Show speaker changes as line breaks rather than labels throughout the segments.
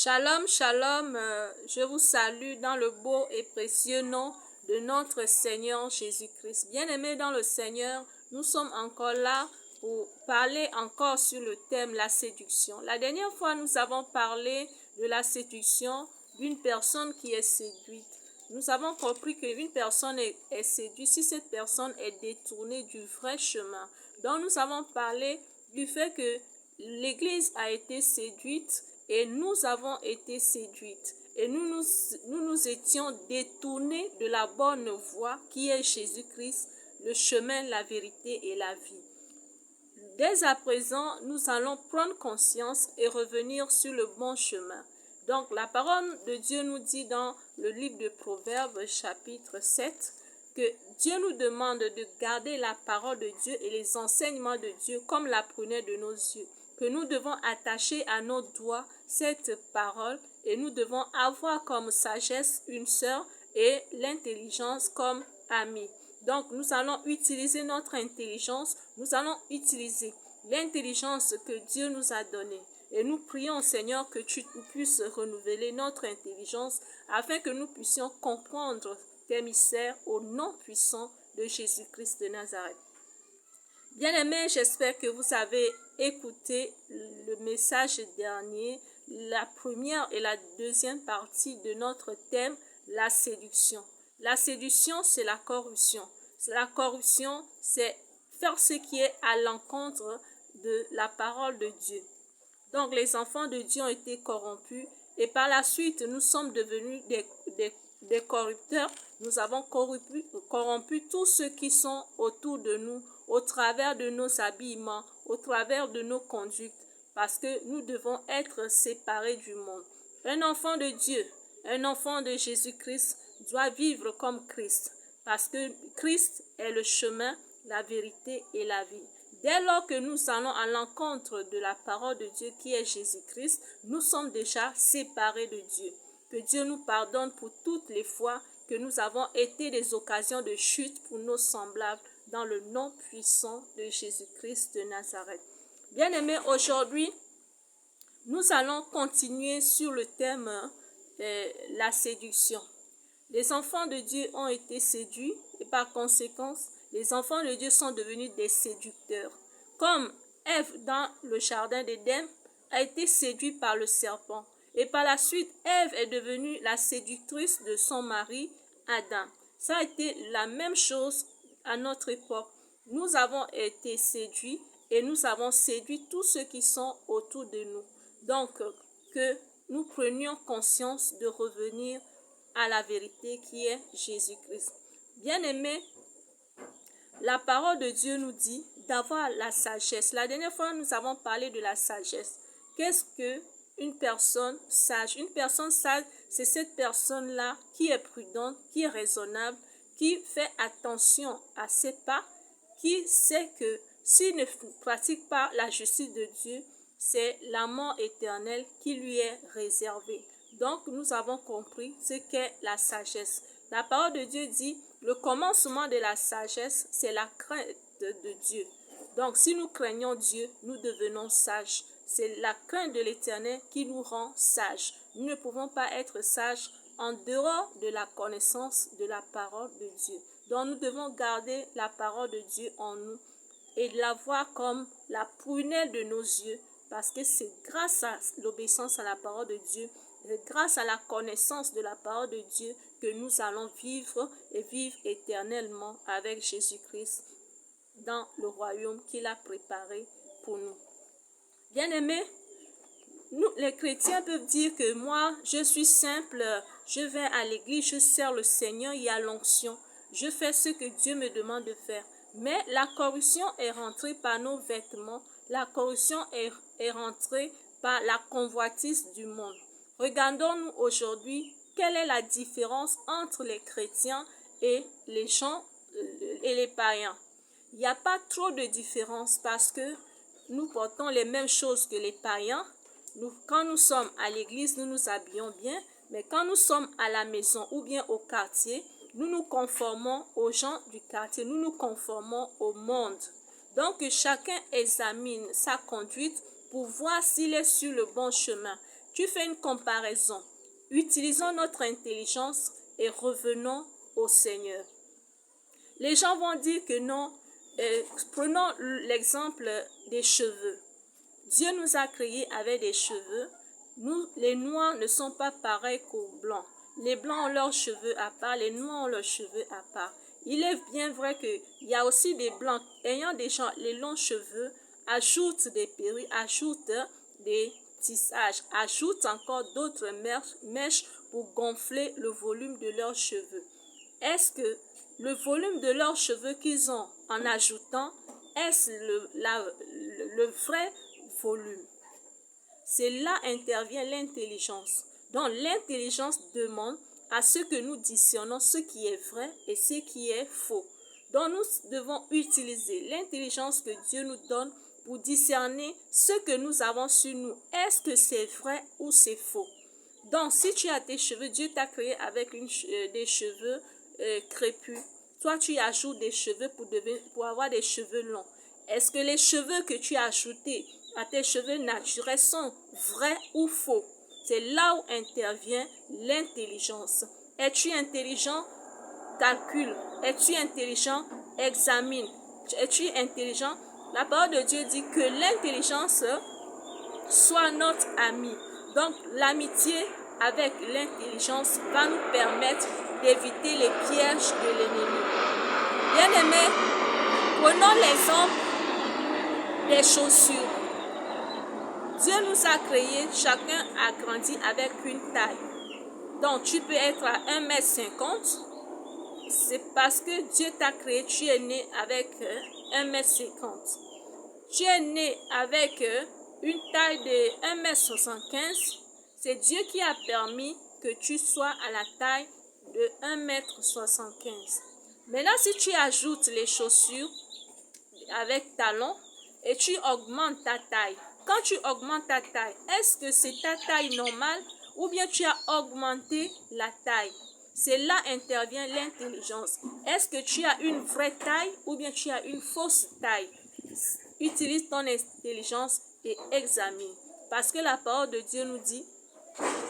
Shalom, shalom, je vous salue dans le beau et précieux nom de notre Seigneur Jésus-Christ. Bien-aimés dans le Seigneur, nous sommes encore là pour parler encore sur le thème la séduction. La dernière fois, nous avons parlé de la séduction d'une personne qui est séduite. Nous avons compris qu'une personne est séduite si cette personne est détournée du vrai chemin. Donc nous avons parlé du fait que l'Église a été séduite et nous avons été séduites. Et nous étions détournés de la bonne voie qui est Jésus-Christ, le chemin, la vérité et la vie. Dès à présent, nous allons prendre conscience et revenir sur le bon chemin. Donc, la parole de Dieu nous dit dans le livre de Proverbes, chapitre 7, que Dieu nous demande de garder la parole de Dieu et les enseignements de Dieu comme la prunelle de nos yeux, que nous devons attacher à nos doigts cette parole et nous devons avoir comme sagesse une sœur et l'intelligence comme amie. Donc, nous allons utiliser notre intelligence, nous allons utiliser l'intelligence que Dieu nous a donnée. Et nous prions, Seigneur, que tu puisses renouveler notre intelligence afin que nous puissions comprendre tes mystères au nom puissant de Jésus-Christ de Nazareth. Bien-aimés, j'espère que vous avez écouté le message dernier, la première et la deuxième partie de notre thème, la séduction. La séduction, c'est la corruption. La corruption, c'est faire ce qui est à l'encontre de la parole de Dieu. Donc, les enfants de Dieu ont été corrompus et par la suite, nous sommes devenus des corrupteurs. Nous avons corrompu tous ceux qui sont autour de nous, au travers de nos habillements, au travers de nos conduites, parce que nous devons être séparés du monde. Un enfant de Dieu, un enfant de Jésus-Christ doit vivre comme Christ, parce que Christ est le chemin, la vérité et la vie. Dès lors que nous allons à l'encontre de la parole de Dieu qui est Jésus-Christ, nous sommes déjà séparés de Dieu. Que Dieu nous pardonne pour toutes les fois que nous avons été des occasions de chute pour nos semblables dans le nom puissant de Jésus-Christ de Nazareth. Bien-aimés, aujourd'hui, nous allons continuer sur le thème la séduction. Les enfants de Dieu ont été séduits et par conséquent, les enfants de Dieu sont devenus des séducteurs. Comme Ève dans le jardin d'Éden a été séduite par le serpent. Et par la suite, Ève est devenue la séductrice de son mari, Adam. Ça a été la même chose à notre époque. Nous avons été séduits et nous avons séduit tous ceux qui sont autour de nous. Donc, que nous prenions conscience de revenir à la vérité qui est Jésus-Christ. Bien-aimés, la parole de Dieu nous dit d'avoir la sagesse. La dernière fois, nous avons parlé de la sagesse. Qu'est-ce que une personne sage? Une personne sage, c'est cette personne-là qui est prudente, qui est raisonnable, qui fait attention à ses pas, qui sait que s'il ne pratique pas la justice de Dieu, c'est la mort éternelle qui lui est réservée. Donc, nous avons compris ce qu'est la sagesse. La parole de Dieu dit, le commencement de la sagesse, c'est la crainte de Dieu. Donc, si nous craignons Dieu, nous devenons sages. C'est la crainte de l'Éternel qui nous rend sages. Nous ne pouvons pas être sages en dehors de la connaissance de la parole de Dieu. Donc, nous devons garder la parole de Dieu en nous et la voir comme la prunelle de nos yeux, parce que c'est grâce à l'obéissance à la parole de Dieu, et grâce à la connaissance de la parole de Dieu, que nous allons vivre et vivre éternellement avec Jésus-Christ dans le royaume qu'il a préparé pour nous. Bien-aimés, nous, les chrétiens peuvent dire que moi, je suis simple, je vais à l'église, je sers le Seigneur, il y a l'onction, je fais ce que Dieu me demande de faire. Mais la corruption est rentrée par nos vêtements, la corruption est rentrée par la convoitise du monde. Regardons-nous aujourd'hui, quelle est la différence entre les chrétiens et les gens et les païens? Il n'y a pas trop de différence parce que nous portons les mêmes choses que les païens. Quand nous sommes à l'église, nous nous habillons bien, mais quand nous sommes à la maison ou bien au quartier, nous nous conformons aux gens du quartier, nous nous conformons au monde. Donc, que chacun examine sa conduite pour voir s'il est sur le bon chemin. tu fais une comparaison. Utilisons notre intelligence et revenons au Seigneur. Les gens vont dire que non. Prenons l'exemple des cheveux. Dieu nous a créés avec des cheveux. Nous, les noirs ne sont pas pareils qu'aux blancs. Les blancs ont leurs cheveux à part, les noirs ont leurs cheveux à part. Il est bien vrai qu'il y a aussi des blancs ayant déjà les longs cheveux, ajoutent des perruques, ajoutent des tissages, ajoutent encore d'autres mèches pour gonfler le volume de leurs cheveux. Est-ce que le volume de leurs cheveux qu'ils ont en ajoutant, est-ce le vrai volume? C'est là intervient l'intelligence. Donc l'intelligence demande à ce que nous discernons ce qui est vrai et ce qui est faux. Donc nous devons utiliser l'intelligence que Dieu nous donne pour discerner ce que nous avons sur nous. Est-ce que c'est vrai ou c'est faux? Donc si tu as tes cheveux, Dieu t'a créé avec des cheveux crépus. Toi tu y ajoutes des cheveux pour avoir des cheveux longs. Est-ce que les cheveux que tu as ajoutés à tes cheveux naturels sont vrais ou faux? C'est là où intervient l'intelligence. Es-tu intelligent? Calcule. Es-tu intelligent? Examine. Es-tu intelligent? La parole de Dieu dit que l'intelligence soit notre ami. Donc l'amitié avec l'intelligence va nous permettre d'éviter les pièges de l'ennemi. Bien-aimés, prenons l'exemple des chaussures. Dieu nous a créés, chacun a grandi avec une taille. Donc tu peux être à 1,50 m. C'est parce que Dieu t'a créé, tu es né avec 1,50 m. Tu es né avec une taille de 1,75 m. C'est Dieu qui a permis que tu sois à la taille de 1,75 m. Maintenant, si tu ajoutes les chaussures avec talons et tu augmentes ta taille, quand tu augmentes ta taille, est-ce que c'est ta taille normale ou bien tu as augmenté la taille? C'est là intervient l'intelligence. Est-ce que tu as une vraie taille ou bien tu as une fausse taille? Utilise ton intelligence et examine. Parce que la parole de Dieu nous dit,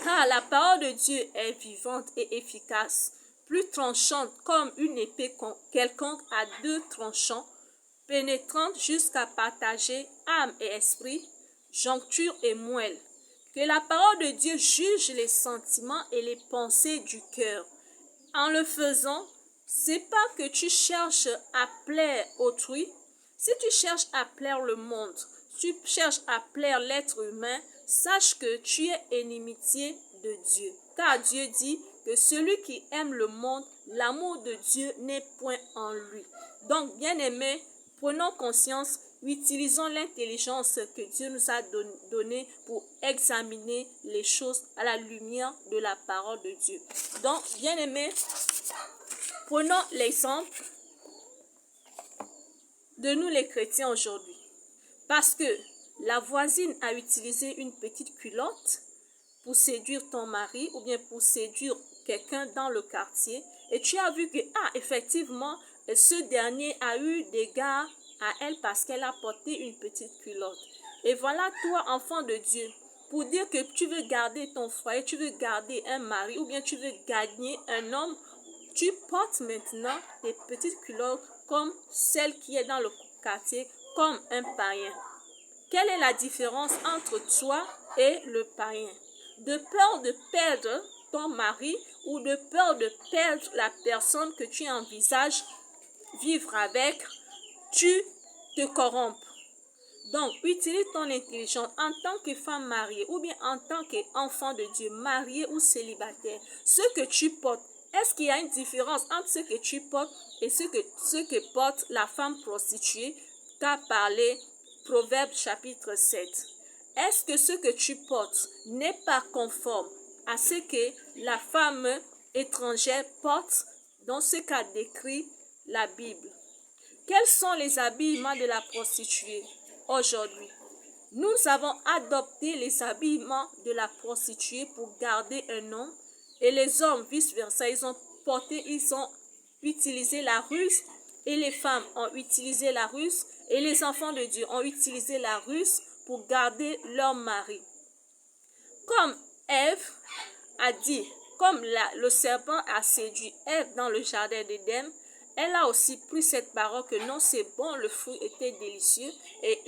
car la parole de Dieu est vivante et efficace, plus tranchante comme une épée quelconque à deux tranchants, pénétrante jusqu'à partager âme et esprit, joncture et moelle. Que la parole de Dieu juge les sentiments et les pensées du cœur. En le faisant, c'est pas que tu cherches à plaire autrui. Si tu cherches à plaire le monde, tu cherches à plaire l'être humain, sache que tu es inimitié de Dieu. Car Dieu dit que celui qui aime le monde, l'amour de Dieu n'est point en lui. Donc, bien-aimés, prenons conscience, utilisons l'intelligence que Dieu nous a donnée pour examiner les choses à la lumière de la parole de Dieu. Donc, bien-aimés, prenons l'exemple de nous les chrétiens aujourd'hui. Parce que la voisine a utilisé une petite culotte pour séduire ton mari ou bien pour séduire quelqu'un dans le quartier et tu as vu que, effectivement, ce dernier a eu des gars à elle parce qu'elle a porté une petite culotte. Et voilà toi, enfant de Dieu, pour dire que tu veux garder ton foyer, tu veux garder un mari ou bien tu veux gagner un homme, tu portes maintenant des petites culottes comme celle qui est dans le quartier, comme un païen. Quelle est la différence entre toi et le païen? De peur de perdre ton mari ou de peur de perdre la personne que tu envisages vivre avec, tu te corrompes. Donc, utilise ton intelligence en tant que femme mariée ou bien en tant qu'enfant de Dieu, marié ou célibataire. Ce que tu portes, est-ce qu'il y a une différence entre ce que tu portes et ce que porte la femme prostituée qu'a parlé Proverbe chapitre 7? Est-ce que ce que tu portes n'est pas conforme à ce que la femme étrangère porte dans ce qu'a décrit la Bible? Quels sont les habillements de la prostituée aujourd'hui? Nous avons adopté les habillements de la prostituée pour garder un homme et les hommes vice-versa, ils ont utilisé la ruse et les femmes ont utilisé la ruse et les enfants de Dieu ont utilisé la ruse pour garder leur mari. Comme Ève a dit, comme le serpent a séduit Ève dans le jardin d'Éden, elle a aussi pris cette parole que non, c'est bon, le fruit était délicieux, et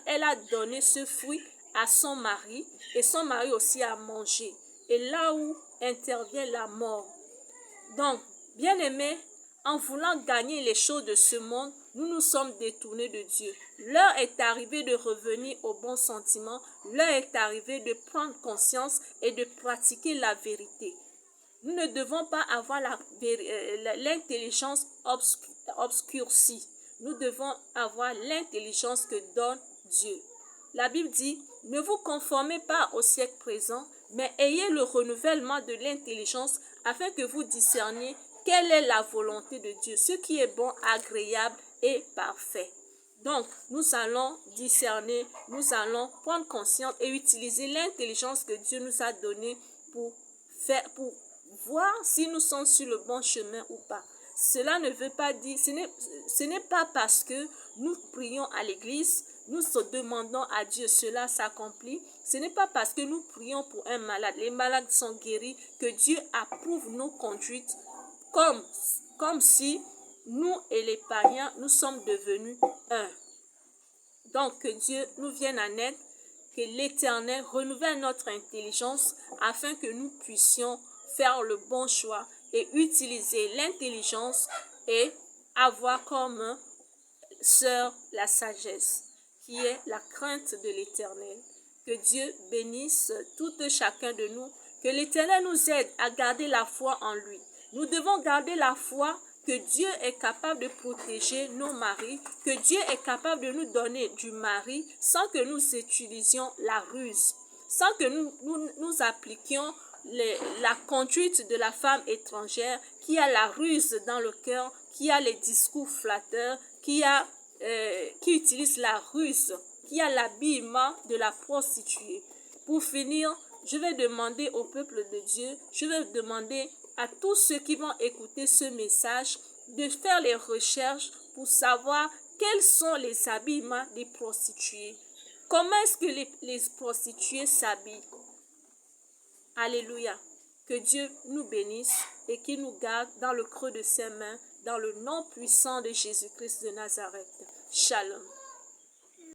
elle a donné ce fruit à son mari, et son mari aussi a mangé. Et là où intervient la mort. Donc, bien-aimés, en voulant gagner les choses de ce monde, nous nous sommes détournés de Dieu. L'heure est arrivée de revenir au bon sentiment. L'heure est arrivée de prendre conscience et de pratiquer la vérité. Nous ne devons pas avoir l'intelligence obscurcie. Nous devons avoir l'intelligence que donne Dieu. La Bible dit, ne vous conformez pas au siècle présent, mais ayez le renouvellement de l'intelligence afin que vous discerniez quelle est la volonté de Dieu, ce qui est bon, agréable et parfait. Donc, nous allons discerner, nous allons prendre conscience et utiliser l'intelligence que Dieu nous a donnée pour voir si nous sommes sur le bon chemin ou pas. Cela ne veut pas dire, ce n'est pas parce que nous prions à l'église, nous demandons à Dieu, cela s'accomplit. Ce n'est pas parce que nous prions pour un malade, les malades sont guéris, que Dieu approuve nos conduites comme si nous et les païens, nous sommes devenus un. Donc, que Dieu nous vienne en aide, que l'Éternel renouvelle notre intelligence afin que nous puissions faire le bon choix et utiliser l'intelligence et avoir comme sœur la sagesse, qui est la crainte de l'Éternel. Que Dieu bénisse tout chacun de nous, que l'Éternel nous aide à garder la foi en lui. Nous devons garder la foi que Dieu est capable de protéger nos maris, que Dieu est capable de nous donner du mari sans que nous utilisions la ruse, sans que nous appliquions la conduite de la femme étrangère qui a la ruse dans le cœur, qui a les discours flatteurs, qui utilise la ruse, qui a l'habillement de la prostituée. Pour finir, je vais demander au peuple de Dieu, je vais demander à tous ceux qui vont écouter ce message de faire les recherches pour savoir quels sont les habillements des prostituées. Comment est-ce que les prostituées s'habillent? Alléluia. Que Dieu nous bénisse et qu'il nous garde dans le creux de ses mains, dans le nom puissant de Jésus-Christ de Nazareth. Shalom.